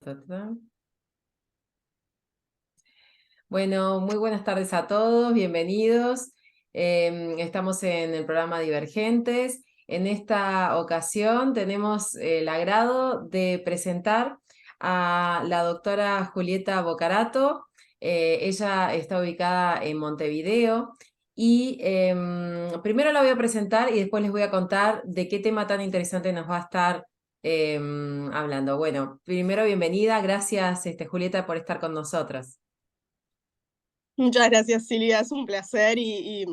Ta. Bueno, muy buenas tardes a todos, bienvenidos. Estamos en el programa Divergentes. En esta ocasión tenemos el agrado de presentar a la doctora Julieta Bocarato. Ella está ubicada en Montevideo y primero la voy a presentar y después les voy a contar de qué tema tan interesante nos va a estar hablando. Bueno, primero bienvenida, gracias Julieta por estar con nosotras. Muchas gracias, Silvia, es un placer y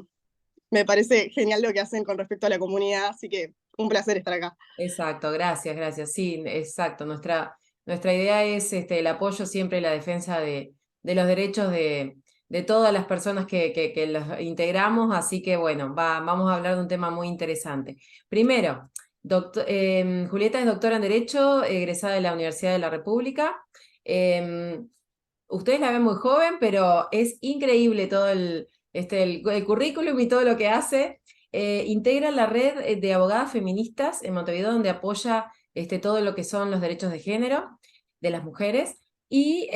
me parece genial lo que hacen con respecto a la comunidad, así que un placer estar acá. Exacto, gracias, gracias. Sí, exacto. Nuestra idea es el apoyo siempre y la defensa de los derechos de todas las personas que los integramos, así que bueno, vamos a hablar de un tema muy interesante. Primero, Julieta es doctora en Derecho, egresada de la Universidad de la República. Em, Ustedes la ven muy joven, pero es increíble todo el currículum y todo lo que hace. Integra la red de abogadas feministas en Montevideo, donde apoya todo lo que son los derechos de género de las mujeres. Y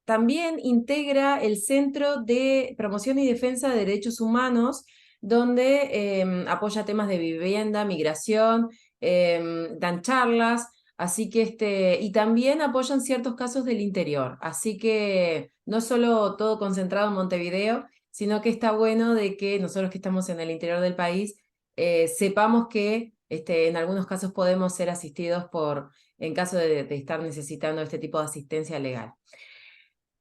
también integra el Centro de Promoción y Defensa de Derechos Humanos, donde apoya temas de vivienda, migración, dan charlas. Así que y también apoyan ciertos casos del interior. Así que no solo todo concentrado en Montevideo, sino que está bueno de que nosotros que estamos en el interior del país sepamos que en algunos casos podemos ser asistidos en caso de estar necesitando este tipo de asistencia legal.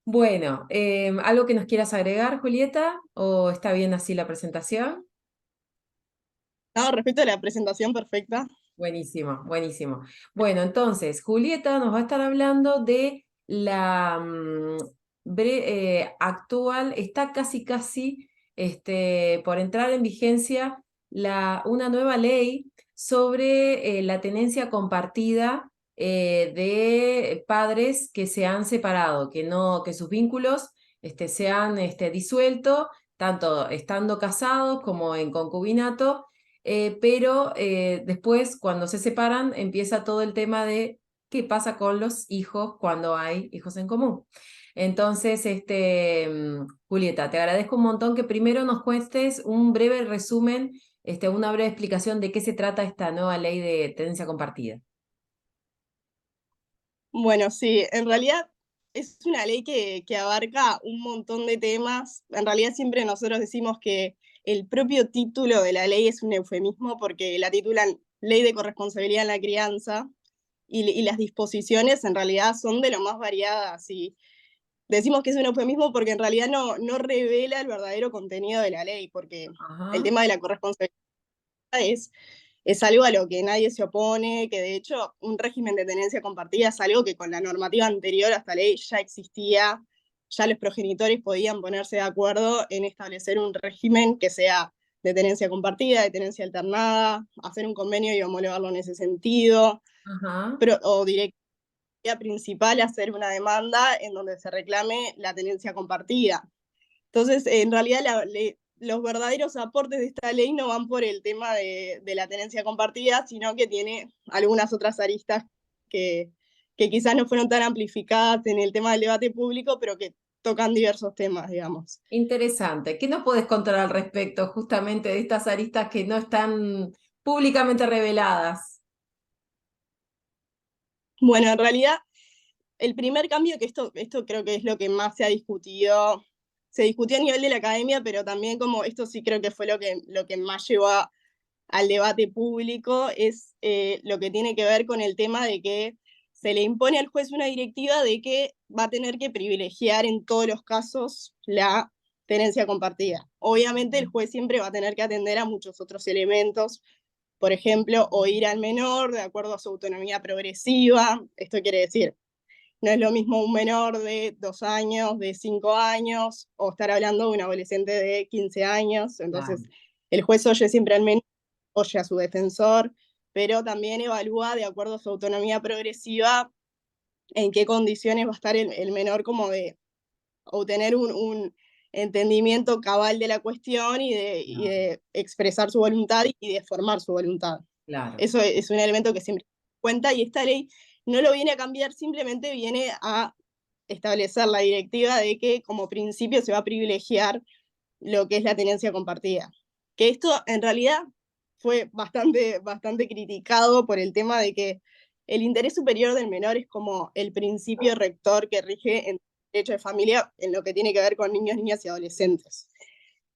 Bueno, ¿algo que nos quieras agregar, Julieta? ¿O está bien así la presentación? No, respecto a la presentación, perfecta. Buenísimo, buenísimo. Bueno, entonces, Julieta nos va a estar hablando de la actual, está casi por entrar en vigencia una nueva ley sobre la tenencia compartida de padres que se han separado, que sus vínculos se han disuelto, tanto estando casados como en concubinato. Pero después, cuando se separan, empieza todo el tema de qué pasa con los hijos cuando hay hijos en común. Entonces, Julieta, te agradezco un montón que primero nos cuentes un breve resumen, una breve explicación de qué se trata esta nueva ley de tenencia compartida. Bueno, sí, en realidad es una ley que abarca un montón de temas. En realidad siempre nosotros decimos que el propio título de la ley es un eufemismo porque la titulan Ley de Corresponsabilidad en la Crianza y las disposiciones en realidad son de lo más variadas y decimos que es un eufemismo porque en realidad no revela el verdadero contenido de la ley, porque el Ajá, tema de la corresponsabilidad es algo a lo que nadie se opone, que de hecho un régimen de tenencia compartida es algo que con la normativa anterior a esta ley ya existía, ya los progenitores podían ponerse de acuerdo en establecer un régimen que sea de tenencia compartida, de tenencia alternada, hacer un convenio y homologarlo en ese sentido, ajá. o directamente principal hacer una demanda en donde se reclame la tenencia compartida. Entonces, en realidad, los verdaderos aportes de esta ley no van por el tema de la tenencia compartida, sino que tiene algunas otras aristas que quizás no fueron tan amplificadas en el tema del debate público, pero que tocan diversos temas, digamos. Interesante. ¿Qué nos puedes contar al respecto justamente de estas aristas que no están públicamente reveladas? Bueno, en realidad, el primer cambio, que esto creo que es lo que más se discutió a nivel de la academia, pero también como esto sí creo que fue lo que más llevó al debate público, es lo que tiene que ver con el tema de que se le impone al juez una directiva de que va a tener que privilegiar en todos los casos la tenencia compartida. Obviamente el juez siempre va a tener que atender a muchos otros elementos, por ejemplo, oír al menor de acuerdo a su autonomía progresiva. Esto quiere decir, no es lo mismo un menor de 2 años, de 5 años, o estar hablando de un adolescente de 15 años. Claro. Entonces, el juez oye siempre al menor, oye a su defensor, pero también evalúa de acuerdo a su autonomía progresiva en qué condiciones va a estar el menor como de obtener un entendimiento cabal de la cuestión y Claro, de expresar su voluntad y de formar su voluntad. claro. Eso es un elemento que siempre cuenta y esta ley no lo viene a cambiar, simplemente viene a establecer la directiva de que como principio se va a privilegiar lo que es la tenencia compartida. Que esto en realidad fue bastante criticado por el tema de que el interés superior del menor es como el principio rector que rige en derecho de familia en lo que tiene que ver con niños, niñas y adolescentes.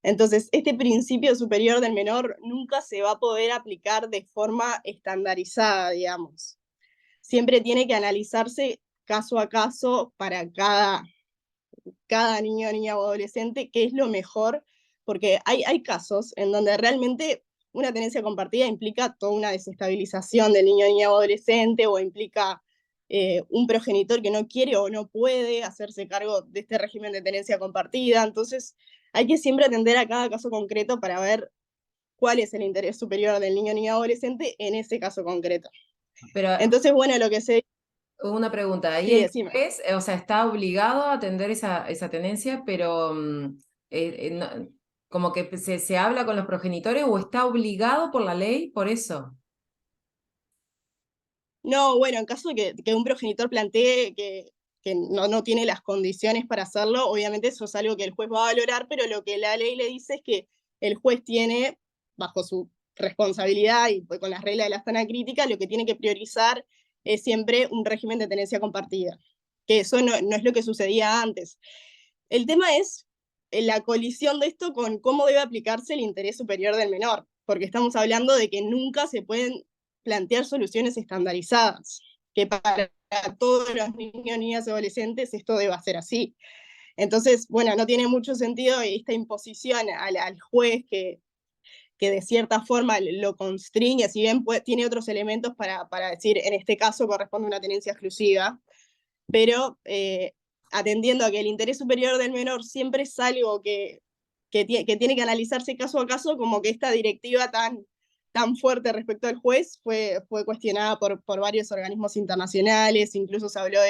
Entonces, este principio superior del menor nunca se va a poder aplicar de forma estandarizada, digamos. Siempre tiene que analizarse caso a caso para cada niño, niña o adolescente qué es lo mejor, porque hay casos en donde realmente una tenencia compartida implica toda una desestabilización del niño, niña o adolescente, o implica un progenitor que no quiere o no puede hacerse cargo de este régimen de tenencia compartida. Entonces, hay que siempre atender a cada caso concreto para ver cuál es el interés superior del niño, niña o adolescente en ese caso concreto. Pero Entonces, bueno, lo que se... una pregunta, ahí Sí, el decime. juez, o sea, está obligado a atender esa tenencia, pero como que se habla con los progenitores o está obligado por la ley por eso. No, bueno, en caso de que un progenitor plantee que no tiene las condiciones para hacerlo, obviamente eso es algo que el juez va a valorar, pero lo que la ley le dice es que el juez tiene, bajo su responsabilidad y pues, con las reglas de la sana crítica, lo que tiene que priorizar es siempre un régimen de tenencia compartida, que eso no es lo que sucedía antes. El tema es la colisión de esto con cómo debe aplicarse el interés superior del menor, porque estamos hablando de que nunca se pueden plantear soluciones estandarizadas, que para todos los niños, niñas y adolescentes esto debe ser así. Entonces, bueno, no tiene mucho sentido esta imposición al juez que de cierta forma lo constriñe, si bien tiene otros elementos para decir, en este caso corresponde a una tenencia exclusiva, pero atendiendo a que el interés superior del menor siempre es algo que tiene que analizarse caso a caso, como que esta directiva tan fuerte respecto al juez fue cuestionada por varios organismos internacionales, incluso se habló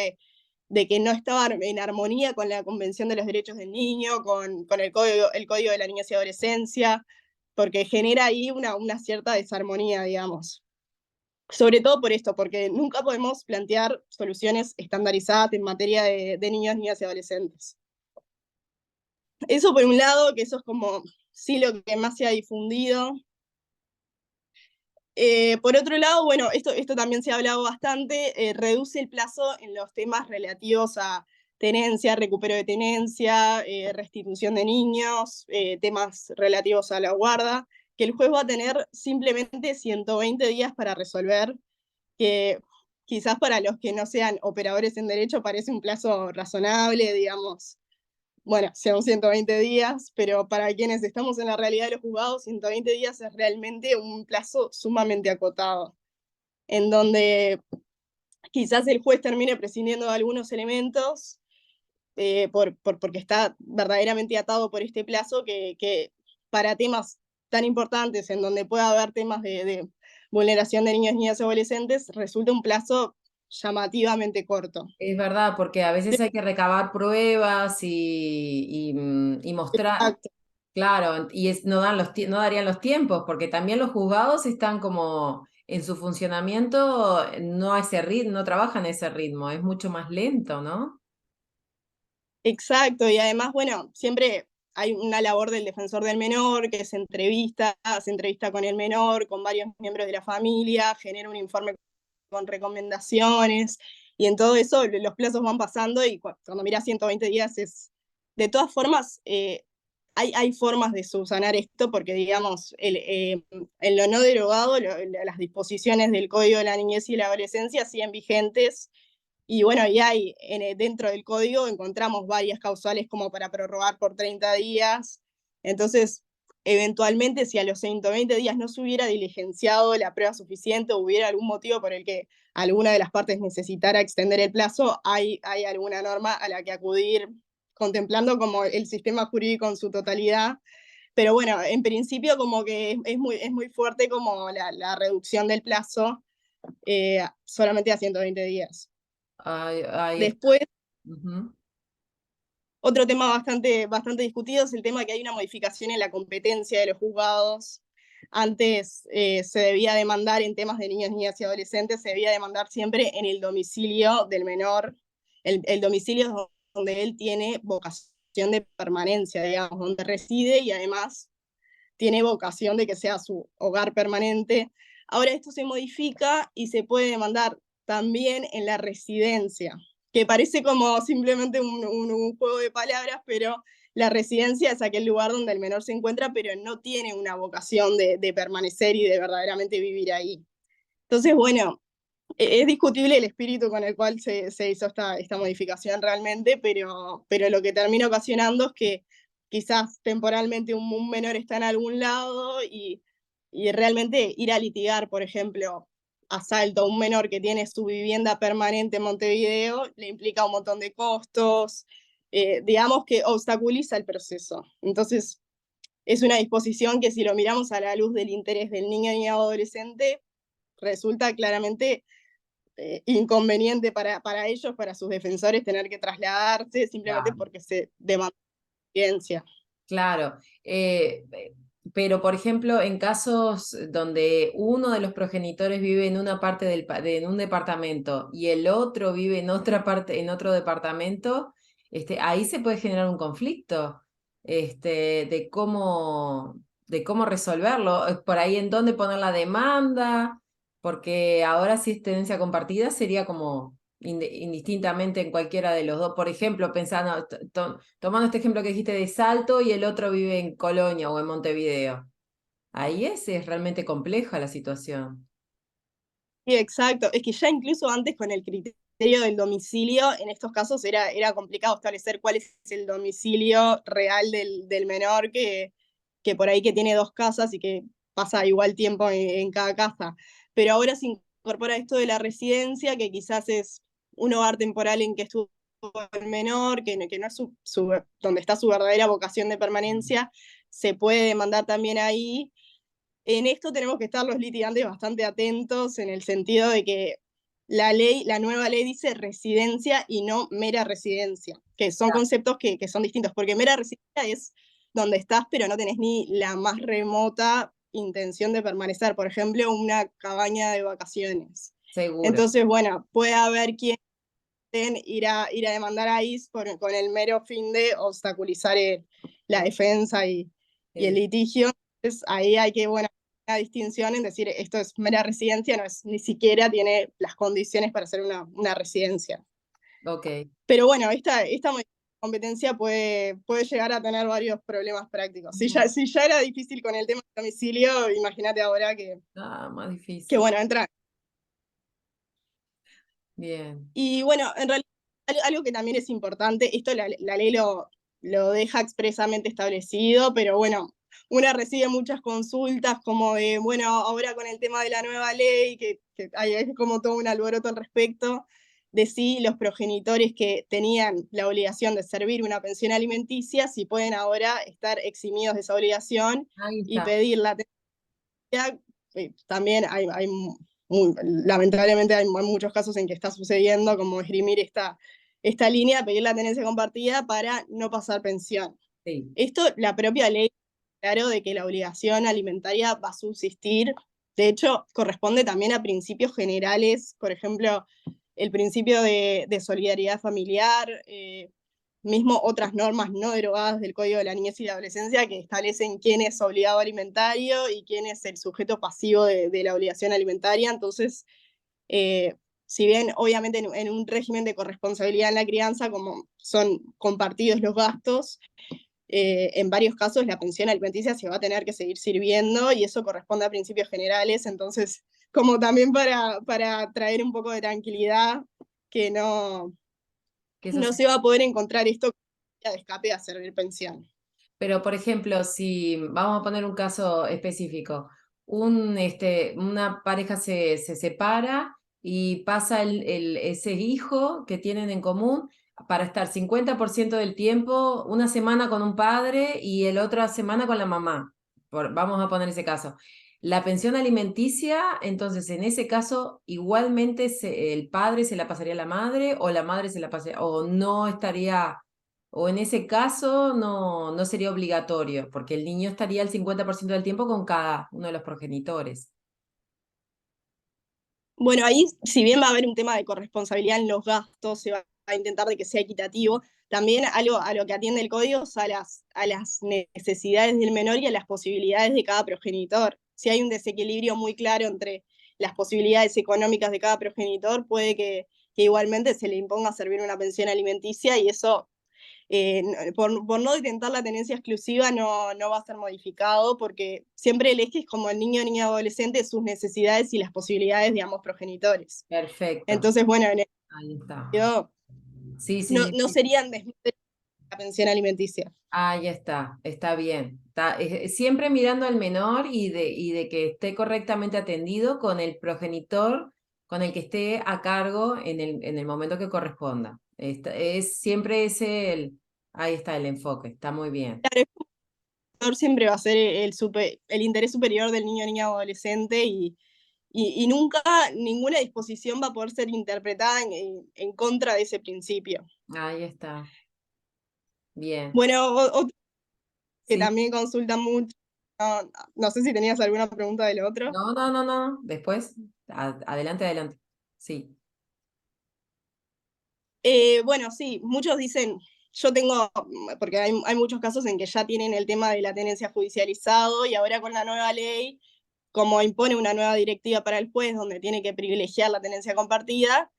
de que no estaba en armonía con la Convención de los Derechos del Niño, con el Código de la Niñez y Adolescencia, porque genera ahí una cierta desarmonía, digamos. Sobre todo por esto, porque nunca podemos plantear soluciones estandarizadas en materia de niños, niñas y adolescentes. Eso por un lado, que eso es como sí lo que más se ha difundido. Por otro lado, bueno, esto también se ha hablado bastante, reduce el plazo en los temas relativos a tenencia, recupero de tenencia, restitución de niños, temas relativos a la guarda, que el juez va a tener simplemente 120 días para resolver, que quizás para los que no sean operadores en derecho parece un plazo razonable, digamos, bueno, sean 120 días, pero para quienes estamos en la realidad de los juzgados, 120 días es realmente un plazo sumamente acotado, en donde quizás el juez termine prescindiendo de algunos elementos porque está verdaderamente atado por este plazo que para temas tan importantes, en donde pueda haber temas de vulneración de niños, niñas y adolescentes, resulta un plazo llamativamente corto. Es verdad, porque a veces hay que recabar pruebas y mostrar, Exacto. claro, y no no darían los tiempos, porque también los juzgados están como en su funcionamiento, no a ese ritmo, no trabajan a ese ritmo, es mucho más lento, ¿no? Exacto, y además, bueno, siempre hay una labor del defensor del menor que se entrevista con el menor, con varios miembros de la familia, genera un informe con recomendaciones, y en todo eso los plazos van pasando y cuando mira 120 días es... De todas formas, hay formas de subsanar esto porque, digamos, en lo no derogado, las disposiciones del Código de la Niñez y la Adolescencia siguen vigentes y bueno, y hay dentro del código encontramos varias causales como para prorrogar por 30 días. Entonces, eventualmente, si a los 120 días no se hubiera diligenciado la prueba suficiente o hubiera algún motivo por el que alguna de las partes necesitara extender el plazo, hay alguna norma a la que acudir contemplando como el sistema jurídico en su totalidad. Pero bueno, en principio como que es muy fuerte como la reducción del plazo solamente a 120 días. Ahí está. Después, Ujú. otro tema bastante discutido es el tema de que hay una modificación en la competencia de los juzgados. Antes se debía demandar en temas de niños, niñas y adolescentes, se debía demandar siempre en el domicilio del menor, el domicilio donde él tiene vocación de permanencia, digamos, donde reside y además tiene vocación de que sea su hogar permanente. Ahora esto se modifica y se puede demandar también en la residencia, que parece como simplemente un juego de palabras, pero la residencia es aquel lugar donde el menor se encuentra, pero no tiene una vocación de permanecer y de verdaderamente vivir ahí. Entonces, bueno, es discutible el espíritu con el cual se hizo esta modificación realmente, pero lo que termina ocasionando es que quizás temporalmente un menor está en algún lado y realmente ir a litigar, por ejemplo, asalto a un menor que tiene su vivienda permanente en Montevideo, le implica un montón de costos, digamos que obstaculiza el proceso. Entonces, es una disposición que si lo miramos a la luz del interés del niño y adolescente, resulta claramente inconveniente para ellos, para sus defensores, tener que trasladarse simplemente Claro. porque se demanda evidencia. Claro, pero por ejemplo, en casos donde uno de los progenitores vive en una parte en un departamento y el otro vive en otra parte, en otro departamento, ahí se puede generar un conflicto, de cómo resolverlo, por ahí en dónde poner la demanda, porque ahora si es tenencia compartida sería como indistintamente en cualquiera de los dos. Por ejemplo, pensando, tomando este ejemplo que dijiste de Salto y el otro vive en Colonia o en Montevideo. Ahí es realmente compleja la situación. Sí, exacto. Es que ya incluso antes con el criterio del domicilio, en estos casos era complicado establecer cuál es el domicilio real del menor que por ahí que tiene dos casas y que pasa igual tiempo en cada casa. Pero ahora se incorpora esto de la residencia, que quizás es un hogar temporal en que estuvo el menor, que no es donde está su verdadera vocación de permanencia, se puede demandar también ahí. En esto tenemos que estar los litigantes bastante atentos en el sentido de que la nueva ley dice residencia y no mera residencia, que son conceptos que son distintos, porque mera residencia es donde estás pero no tenés ni la más remota intención de permanecer, por ejemplo, una cabaña de vacaciones. Seguro. Entonces, bueno, puede haber quien ir a demandar a IS con el mero fin de obstaculizar la defensa y el El- litigio. Entonces, ahí hay que, bueno, una distinción en decir esto es mera residencia, no es, ni siquiera tiene las condiciones para ser una residencia. ok. Pero bueno, esta competencia puede llegar a tener varios problemas prácticos. Si ya era difícil con el tema del domicilio, imagínate ahora Más que difícil. bueno, entra. Bien. Y bueno, en realidad algo que también es importante, esto la ley lo deja expresamente establecido, pero bueno, una recibe muchas consultas como de, bueno, ahora con el tema de la nueva ley, que hay como todo un alboroto al respecto, de si los progenitores que tenían la obligación de servir una pensión alimenticia, si pueden ahora estar eximidos de esa obligación Ahí y está. pedir la también lamentablemente hay muchos casos en que está sucediendo, como esgrimir esta línea, pedir la tenencia compartida para no pasar pensión. Sí. Esto, la propia ley, claro, de que la obligación alimentaria va a subsistir. De hecho, corresponde también a principios generales, por ejemplo, el principio de solidaridad familiar, mismo otras normas no derogadas del Código de la Niñez y la Adolescencia que establecen quién es obligado alimentario y quién es el sujeto pasivo de la obligación alimentaria. Entonces, si bien obviamente en un régimen de corresponsabilidad en la crianza, como son compartidos los gastos, en varios casos la pensión alimenticia se va a tener que seguir sirviendo y eso corresponde a principios generales, entonces como también para traer un poco de tranquilidad, que Que eso no se- se va a poder encontrar esto de escape a servir pensión. Pero, por ejemplo, si vamos a poner un caso específico, una pareja se separa y pasa ese hijo que tienen en común para estar 50% del tiempo, una semana con un padre y el otra semana con la mamá. Vamos a poner ese caso. La pensión alimenticia, entonces en ese caso, igualmente el padre se la pasaría a la madre o la madre se la pasaría, o no estaría o en ese caso no sería obligatorio, porque el niño estaría el 50% del tiempo con cada uno de los progenitores. Bueno, ahí, si bien va a haber un tema de corresponsabilidad en los gastos, se va a intentar de que sea equitativo, también algo a lo que atiende el código es a las necesidades del menor y a las posibilidades de cada progenitor. Si hay un desequilibrio muy claro entre las posibilidades económicas de cada progenitor, puede que igualmente se le imponga servir una pensión alimenticia y eso por no intentar la tenencia exclusiva no va a ser modificado porque siempre el eje es como el niño, niña, adolescente, sus necesidades y las posibilidades de ambos progenitores. Perfecto, Entonces, bueno, en el ahí está. sentido, Sí, sí, no sí. serían desmedros la pensión alimenticia. Ahí está bien. Siempre mirando al menor y de que esté correctamente atendido con el progenitor con el que esté a cargo en el momento que corresponda. Siempre ahí está el enfoque, está muy bien. Claro, el menor siempre va a ser el interés superior del niño, niña, adolescente y nunca ninguna disposición va a poder ser interpretada en contra de ese principio. Ahí está, bien. Bueno, otro que Sí, también consulta mucho, no, no sé si tenías alguna pregunta del otro. no. Después, adelante, adelante. Sí, Bueno, sí, muchos dicen, yo tengo, porque hay muchos casos en que ya tienen el tema de la tenencia judicializado y ahora con la nueva ley, como impone una nueva directiva para el juez donde tiene que privilegiar la tenencia compartida,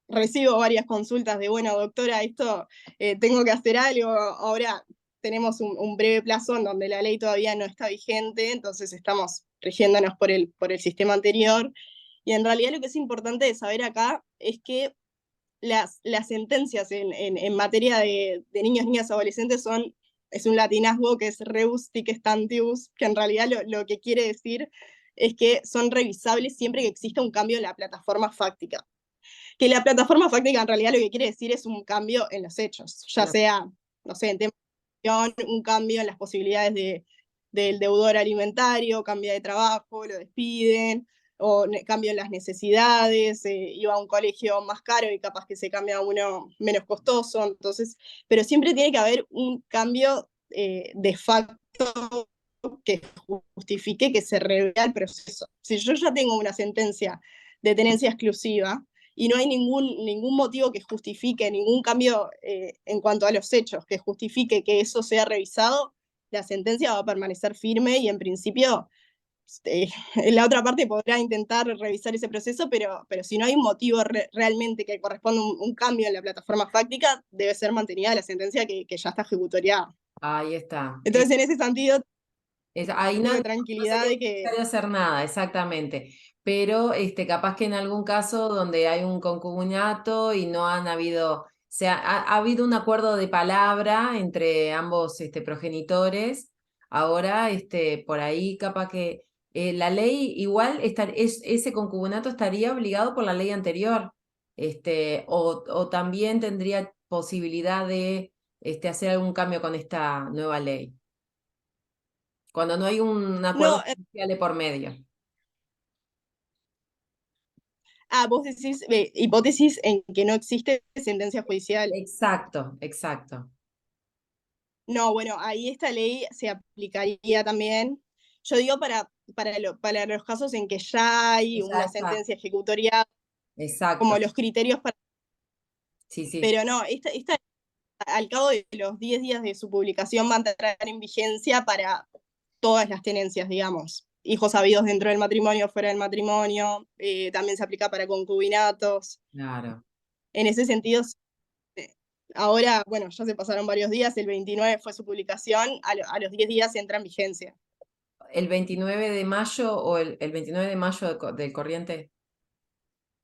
recibo varias consultas de, bueno, doctora, esto tengo que hacer algo, ahora tenemos un breve plazo en donde la ley todavía no está vigente, entonces estamos rigiéndonos por el sistema anterior. Y en realidad lo que es importante de saber acá es que las sentencias en materia de niños, niñas, adolescentes es un latinazgo que es rebus sic stantibus, que en realidad lo que quiere decir es que son revisables siempre que exista un cambio en la plataforma fáctica. Que la plataforma fáctica en realidad lo que quiere decir es un cambio en los hechos, ya claro. sea, no sé, en tema de un cambio en las posibilidades del deudor alimentario, cambia de trabajo, lo despiden, o cambio en las necesidades, iba a un colegio más caro y capaz que se cambia a uno menos costoso, entonces, pero siempre tiene que haber un cambio de facto que justifique que se revea el proceso. Si yo ya tengo una sentencia de tenencia exclusiva, y no hay ningún motivo que justifique, ningún cambio en cuanto a los hechos, que justifique que eso sea revisado, la sentencia va a permanecer firme y en principio eh, la otra parte podrá intentar revisar ese proceso, pero si no hay un motivo realmente que corresponda un cambio en la plataforma fáctica, debe ser mantenida la sentencia que ya está ejecutoriada. Ahí está. Entonces, en ese sentido, Ahí tengo de no tranquilidad sería de que necesario hacer nada, exactamente. Pero capaz que en algún caso donde hay un concubinato y no han habido, ha habido un acuerdo de palabra entre ambos progenitores, ahora por ahí capaz que la ley igual ese concubinato estaría obligado por la ley anterior, o también tendría posibilidad de hacer algún cambio con esta nueva ley cuando no hay un acuerdo no, judicial de por medio. vos decís hipótesis en que no existe sentencia judicial. Exacto, exacto. No, bueno, ahí esta ley se aplicaría también. Yo digo para los casos en que ya hay Ya una está, sentencia ejecutoria, como exacto. los criterios para. Sí, sí, Pero no, esta al cabo de los 10 días de su publicación va a entrar en vigencia para todas las tenencias, digamos. Hijos habidos dentro del matrimonio, fuera del matrimonio, también se aplica para concubinatos. claro. En ese sentido, ahora, bueno, ya se pasaron varios días, el 29 fue su publicación, a los 10 días entra en vigencia. ¿El 29 de mayo o el 29 de mayo del corriente?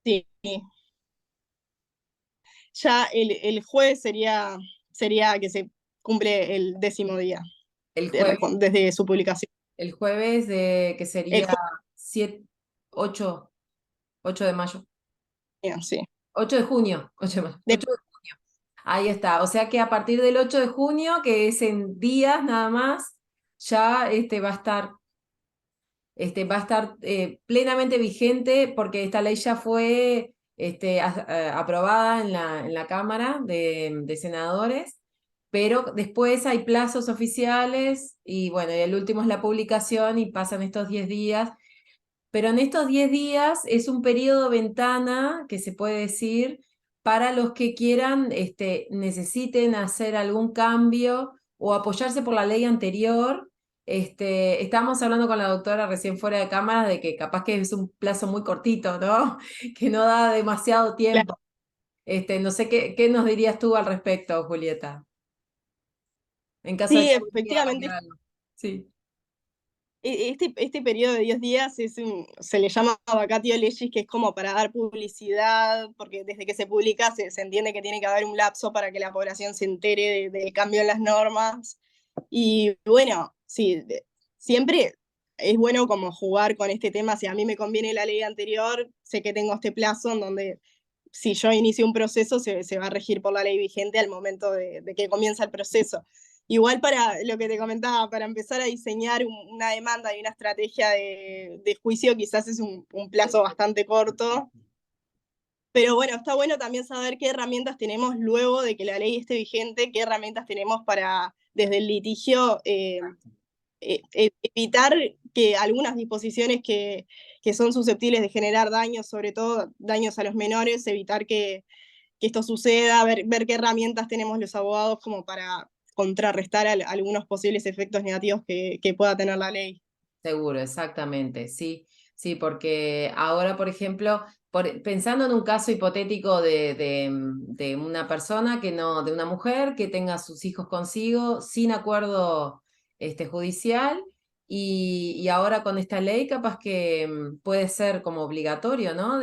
Sí, ya el jueves sería que se cumple el 10.º día El jueves, desde su publicación. el jueves de que El sería jueves, 7, 8 de mayo. sí. 8 de junio, 8 de mayo, De- ahí está. O sea que a partir del 8 de junio, que es en días nada más, ya va a estar plenamente vigente porque esta ley ya fue aprobada en la Cámara de Senadores pero después hay plazos oficiales y bueno, y el último es la publicación y pasan estos 10 días. Pero en estos 10 días es un periodo ventana, que se puede decir, para los que quieran, necesiten hacer algún cambio o apoyarse por la ley anterior. Estábamos hablando con la doctora recién fuera de cámara de que capaz que es un plazo muy cortito, ¿no? Que no da demasiado Claro. tiempo. No sé qué nos dirías tú al respecto, Julieta, en caso de Sí, que alguien quiera efectivamente, cambiar algo. Sí, este periodo de 10 días se le llama vacatio legis, que es como para dar publicidad, porque desde que se publica se entiende que tiene que haber un lapso para que la población se entere del cambio en las normas. Y bueno, sí, siempre es bueno como jugar con este tema. Si a mí me conviene la ley anterior, sé que tengo este plazo en donde si yo inicio un proceso se va a regir por la ley vigente al momento de que comienza el proceso. Igual para lo que te comentaba, para empezar a diseñar una demanda y una estrategia de juicio, quizás es un plazo bastante corto. Pero bueno, está bueno también saber qué herramientas tenemos luego de que la ley esté vigente, qué herramientas tenemos para, desde el litigio, evitar que algunas disposiciones que son susceptibles de generar daños, sobre todo daños a los menores, evitar que esto suceda, ver qué herramientas tenemos los abogados como para contrarrestar algunos posibles efectos negativos que pueda tener la ley. seguro, exactamente, sí, sí, porque ahora, por ejemplo, pensando en un caso hipotético de una persona que no, de una mujer que tenga sus hijos consigo sin acuerdo judicial y ahora con esta ley capaz que puede ser como obligatorio, ¿no?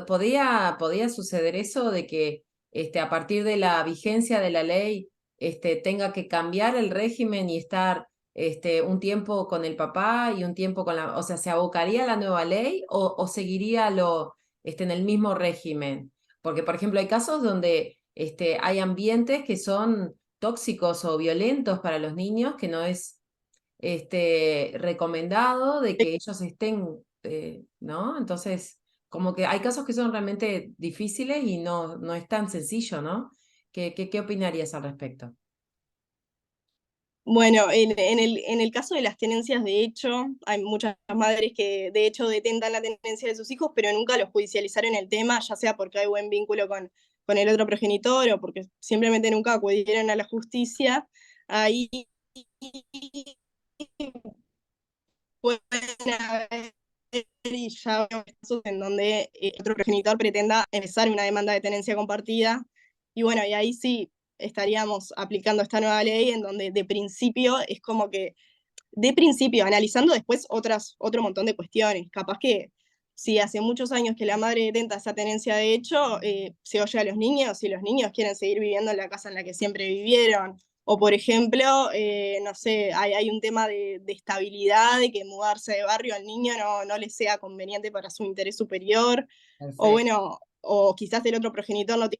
Podía suceder eso de que a partir de la vigencia de la ley tenga que cambiar el régimen y estar un tiempo con el papá y un tiempo con la, o sea, ¿se abocaría a la nueva ley o seguiría en el mismo régimen? Porque, por ejemplo, hay casos donde hay ambientes que son tóxicos o violentos para los niños, que no es recomendado de que ellos estén, ¿no? Entonces, como que hay casos que son realmente difíciles y no es tan sencillo, ¿no? ¿Qué opinarías al respecto? Bueno, en el caso de las tenencias de hecho, hay muchas madres que de hecho detentan la tenencia de sus hijos, pero nunca los judicializaron el tema, ya sea porque hay buen vínculo con el otro progenitor o porque simplemente nunca acudieron a la justicia. Ahí pueden haber y ya vemos casos en donde otro progenitor pretenda empezar una demanda de tenencia compartida. Y bueno, y ahí sí estaríamos aplicando esta nueva ley en donde de principio es como que, de principio, analizando después otro montón de cuestiones. Capaz que si hace muchos años que la madre detenta esa tenencia de hecho, se oye a los niños y los niños quieren seguir viviendo en la casa en la que siempre vivieron. O por ejemplo, no sé, hay un tema de estabilidad, de que mudarse de barrio al niño no le sea conveniente para su interés superior. O Perfecto. bueno, o quizás el otro progenitor no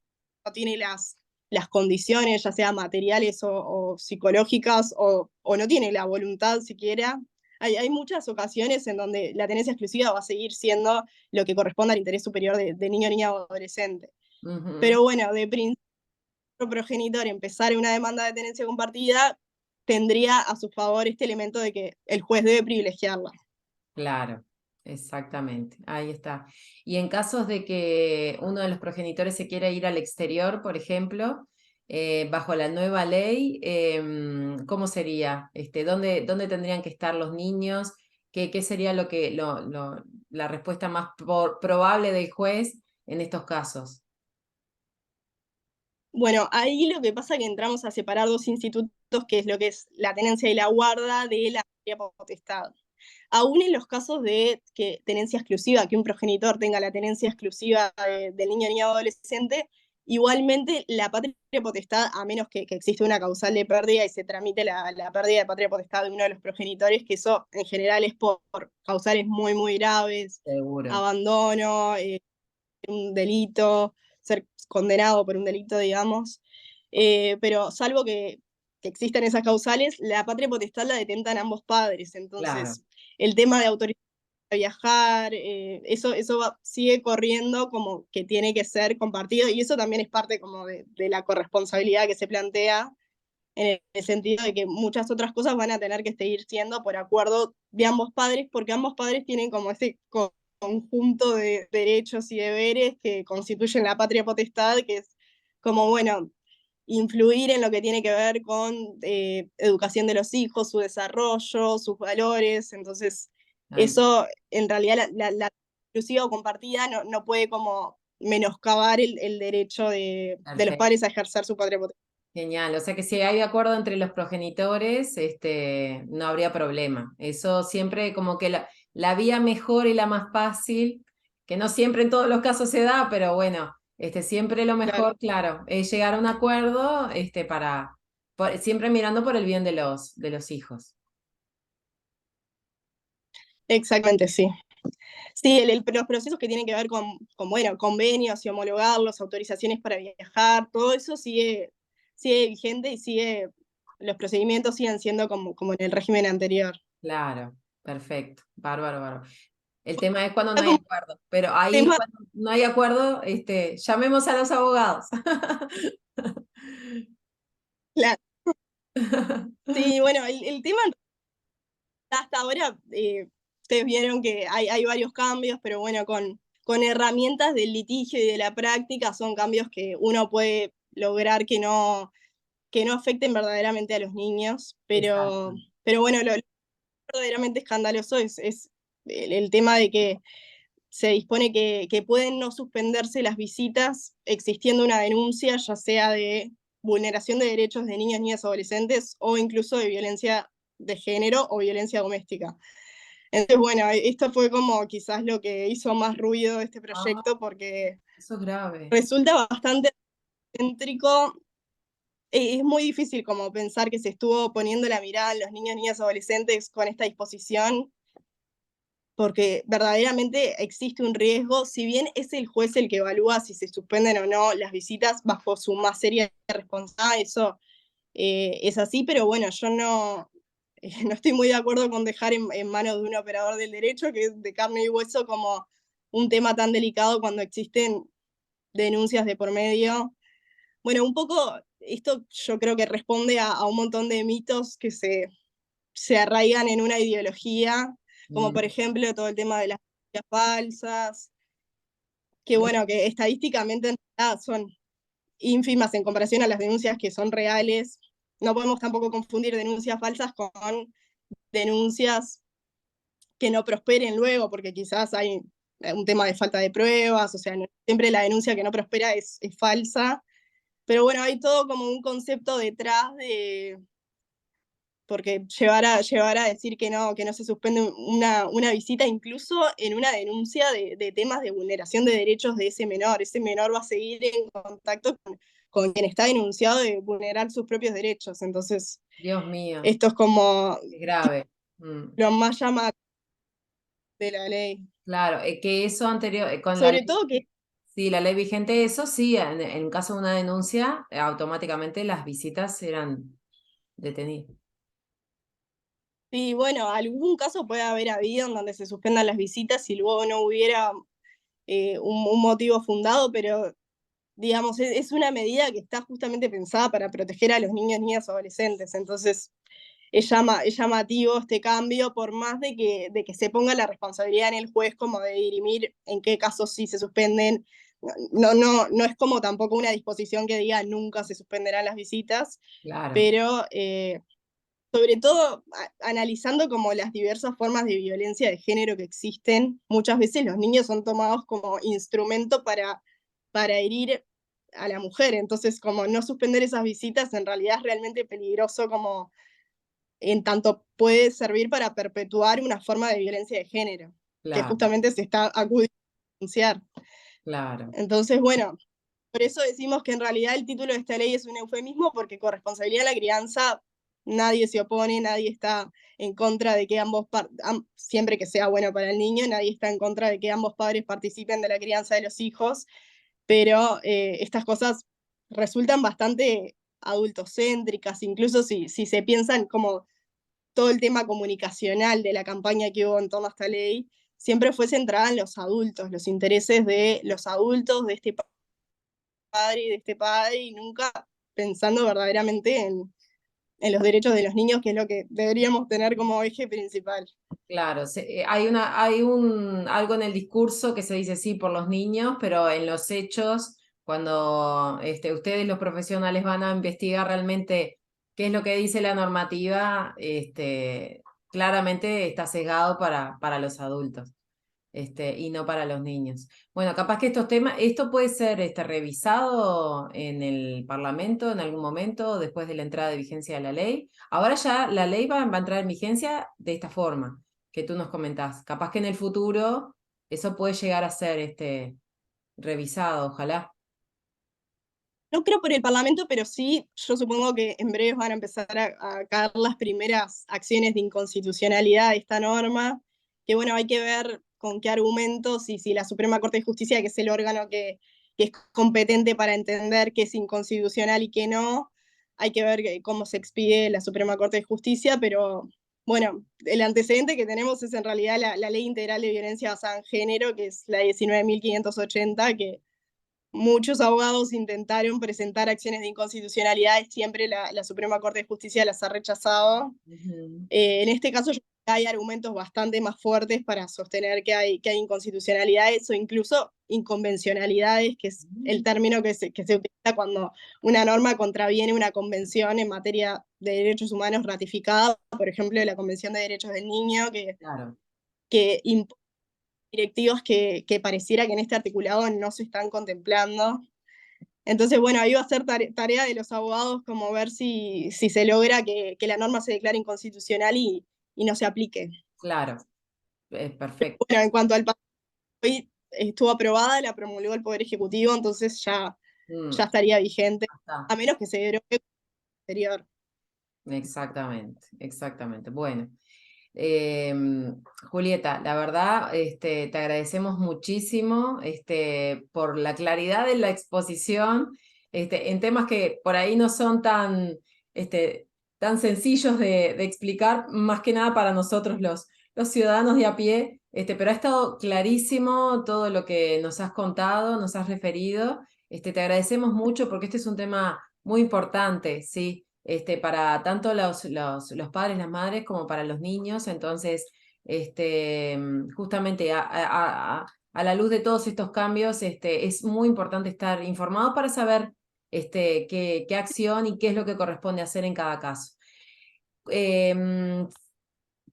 tiene las condiciones, ya sea materiales o psicológicas, o no tiene la voluntad siquiera. Hay muchas ocasiones en donde la tenencia exclusiva va a seguir siendo lo que corresponde al interés superior de niño, niña o adolescente. Ujú. Pero bueno, de principio, el progenitor empezar una demanda de tenencia compartida tendría a su favor este elemento de que el juez debe privilegiarla. Claro, exactamente, ahí está. Y en casos de que uno de los progenitores se quiera ir al exterior, por ejemplo, bajo la nueva ley, ¿cómo sería? ¿Dónde tendrían que estar los niños? ¿Qué sería la respuesta más probable del juez en estos casos? Bueno, ahí lo que pasa es que entramos a separar dos institutos, que es lo que es la tenencia y la guarda de la patria potestad. Aún en los casos de que tenencia exclusiva, que un progenitor tenga la tenencia exclusiva del niño, niña o adolescente, igualmente la patria potestad, a menos que exista una causal de pérdida y se tramite la pérdida de patria potestad de uno de los progenitores, que eso en general es por causales muy, muy graves, Seguro, abandono, un delito, ser condenado por un delito, digamos. Pero salvo que existan esas causales, la patria potestad la detentan ambos padres. claro. Entonces, el tema de autorización viajar, sigue corriendo como que tiene que ser compartido, y eso también es parte como de la corresponsabilidad que se plantea, en el sentido de que muchas otras cosas van a tener que seguir siendo por acuerdo de ambos padres, porque ambos padres tienen como ese conjunto de derechos y deberes que constituyen la patria potestad, que es como, bueno, influir en lo que tiene que ver con educación de los hijos, su desarrollo, sus valores. Entonces, Claro, eso en realidad la exclusiva o compartida no puede como menoscabar el derecho de los perfecto. padres a ejercer su patria potestad. Genial, o sea que si hay acuerdo entre los progenitores, no habría problema. Eso siempre como que la vía mejor y la más fácil, que no siempre en todos los casos se da, pero bueno, siempre lo Claro, mejor, claro, es llegar a un acuerdo, siempre mirando por el bien de los hijos. exactamente, sí. Sí, los procesos que tienen que ver con, bueno, convenios y homologarlos, autorizaciones para viajar, todo eso sigue vigente y los procedimientos siguen siendo como en el régimen anterior. Claro, perfecto, bárbaro, bárbaro. El tema es cuando no Está hay como acuerdo, pero ahí tema, cuando no hay acuerdo, llamemos a los abogados. claro. Sí, bueno, el tema hasta ahora, ustedes vieron que hay varios cambios, pero bueno, con herramientas del litigio y de la práctica son cambios que uno puede lograr que no afecten verdaderamente a los niños, pero, Exacto. pero bueno, lo verdaderamente escandaloso es el tema de que se dispone que pueden no suspenderse las visitas existiendo una denuncia, ya sea de vulneración de derechos de niños, niñas, adolescentes o incluso de violencia de género o violencia doméstica. Entonces, bueno, esto fue como quizás lo que hizo más ruido de este Ah, proyecto porque eso es grave. resulta bastante céntrico. Es muy difícil como pensar que se estuvo poniendo la mirada en los niños, niñas, adolescentes con esta disposición, porque verdaderamente existe un riesgo, si bien es el juez el que evalúa si se suspenden o no las visitas bajo su más seria responsabilidad, eso es así, pero bueno, yo no estoy muy de acuerdo con dejar en manos de un operador del derecho, que es de carne y hueso, como un tema tan delicado cuando existen denuncias de por medio. Bueno, un poco esto yo creo que responde a un montón de mitos que se arraigan en una ideología, como por Mm. ejemplo todo el tema de las noticias falsas, que Eh, bueno, que estadísticamente en realidad son ínfimas en comparación a las denuncias que son reales. No podemos tampoco confundir denuncias falsas con denuncias que no prosperen luego, porque quizás hay un tema de falta de pruebas, o sea, no siempre la denuncia que no prospera es falsa, pero bueno, hay todo como un concepto detrás porque llevar a decir que no se suspende una visita, incluso en una denuncia de temas de vulneración de derechos de ese menor va a seguir en contacto con quien está denunciado de vulnerar sus propios derechos. Entonces, Dios mío, esto es como es grave. Mm. lo más llamativo de la ley. Claro, que eso anterior, con la Sobre ley, todo que, sí, la ley vigente, eso sí, en caso de una denuncia, automáticamente las visitas eran detenidas. sí, bueno, algún caso puede haber habido en donde se suspendan las visitas y luego no hubiera un motivo fundado, pero digamos, es una medida que está justamente pensada para proteger a los niños, niñas, adolescentes. Entonces, es llamativo este cambio, por más de que se ponga la responsabilidad en el juez como de dirimir en qué casos sí se suspenden. No es como tampoco una disposición que diga nunca se suspenderán las visitas, Claro, pero sobre todo analizando como las diversas formas de violencia de género que existen, muchas veces los niños son tomados como instrumento para herir a la mujer. Entonces, como no suspender esas visitas en realidad es realmente peligroso, como en tanto puede servir para perpetuar una forma de violencia de género, que claro, justamente se está acudiendo a denunciar. claro, Entonces, bueno, por eso decimos que en realidad el título de esta ley es un eufemismo, porque corresponsabilidad a la crianza nadie se opone, nadie está en contra de que siempre que sea bueno para el niño, nadie está en contra de que ambos padres participen de la crianza de los hijos, pero estas cosas resultan bastante adultocéntricas, incluso si se piensan como todo el tema comunicacional de la campaña que hubo en torno a esta ley, siempre fue centrada en los adultos, los intereses de los adultos, de este padre y de este padre, y nunca pensando verdaderamente en los derechos de los niños, que es lo que deberíamos tener como eje principal. Claro, hay algo en el discurso que se dice sí por los niños, pero en los hechos, cuando ustedes los profesionales van a investigar realmente qué es lo que dice la normativa, claramente está sesgado para los adultos, y no para los niños. Bueno, capaz que estos temas, esto puede ser revisado en el Parlamento en algún momento después de la entrada de vigencia de la ley. Ahora ya la ley va a entrar en vigencia de esta forma que tú nos comentás. Capaz que en el futuro eso puede llegar a ser revisado, ojalá. No creo por el Parlamento, pero sí, yo supongo que en breve van a empezar a caer las primeras acciones de inconstitucionalidad de esta norma, que bueno, hay que ver con qué argumentos y si la Suprema Corte de Justicia, que es el órgano que es competente para entender qué es inconstitucional y qué no, hay que ver cómo se expide la Suprema Corte de Justicia, pero bueno, el antecedente que tenemos es en realidad la Ley Integral de Violencia Basada en Género, que es la 19.580, que muchos abogados intentaron presentar acciones de inconstitucionalidad y siempre la Suprema Corte de Justicia las ha rechazado. Ujú. En este caso hay argumentos bastante más fuertes para sostener que hay inconstitucionalidades o incluso inconvencionalidades, que es el término que se utiliza cuando una norma contraviene una convención en materia de derechos humanos ratificada, por ejemplo, la Convención de Derechos del Niño, Claro, que directivos que pareciera que en este articulado no se están contemplando. Entonces, bueno, ahí va a ser tarea de los abogados como ver si se logra que la norma se declare inconstitucional y no se aplique. claro, perfecto. Bueno, en cuanto al paso, hoy estuvo aprobada, la promulgó el Poder Ejecutivo, entonces ya Mm, estaría vigente, está. a menos que se derogue posterior. Exactamente, exactamente. Bueno. Julieta, la verdad, te agradecemos muchísimo por la claridad de la exposición en temas que por ahí no son tan sencillos de explicar, más que nada para nosotros los ciudadanos de a pie, pero ha estado clarísimo todo lo que nos has contado, nos has referido. Te agradecemos mucho porque este es un tema muy importante, ¿sí? Para tanto los padres, las madres, como para los niños. Entonces, justamente a la luz de todos estos cambios, es muy importante estar informado para saber qué acción y qué es lo que corresponde hacer en cada caso.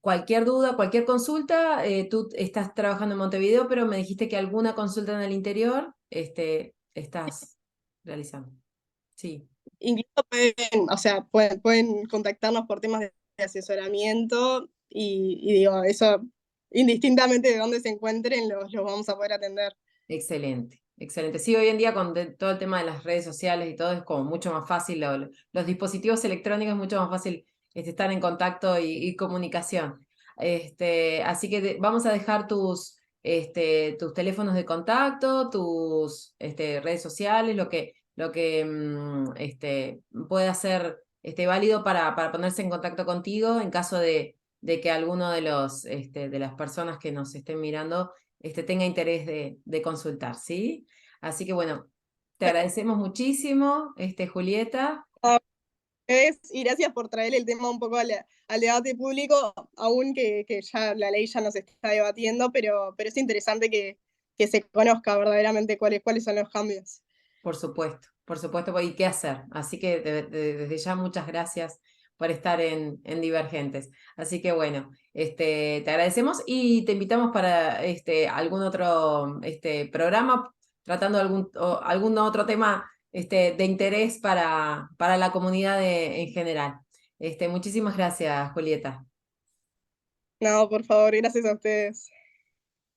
Cualquier duda, cualquier consulta, tú estás trabajando en Montevideo, pero me dijiste que alguna consulta en el interior, estás realizando. Sí. Incluso pueden, o sea, pueden contactarnos por temas de asesoramiento y digo, eso indistintamente de dónde se encuentren, los vamos a poder atender. Excelente, excelente. Sí, hoy en día con todo el tema de las redes sociales y todo es como mucho más fácil, los dispositivos electrónicos es mucho más fácil estar en contacto y comunicación. Así que vamos a dejar tus teléfonos de contacto, tus redes sociales, lo que pueda ser válido para ponerse en contacto contigo en caso de que alguno de las personas que nos estén mirando tenga interés de consultar, ¿sí? Así que bueno, te agradecemos muchísimo, Julieta. Y gracias por traer el tema un poco al debate público, aún que ya la ley ya no se está debatiendo, pero es interesante que se conozca verdaderamente cuáles son los cambios. Por supuesto, y qué hacer. Así que desde ya muchas gracias por estar en Divergentes. Así que bueno, te agradecemos y te invitamos para algún otro programa tratando algún otro tema de interés para la comunidad en general. Muchísimas gracias, Julieta. No, por favor, gracias a ustedes.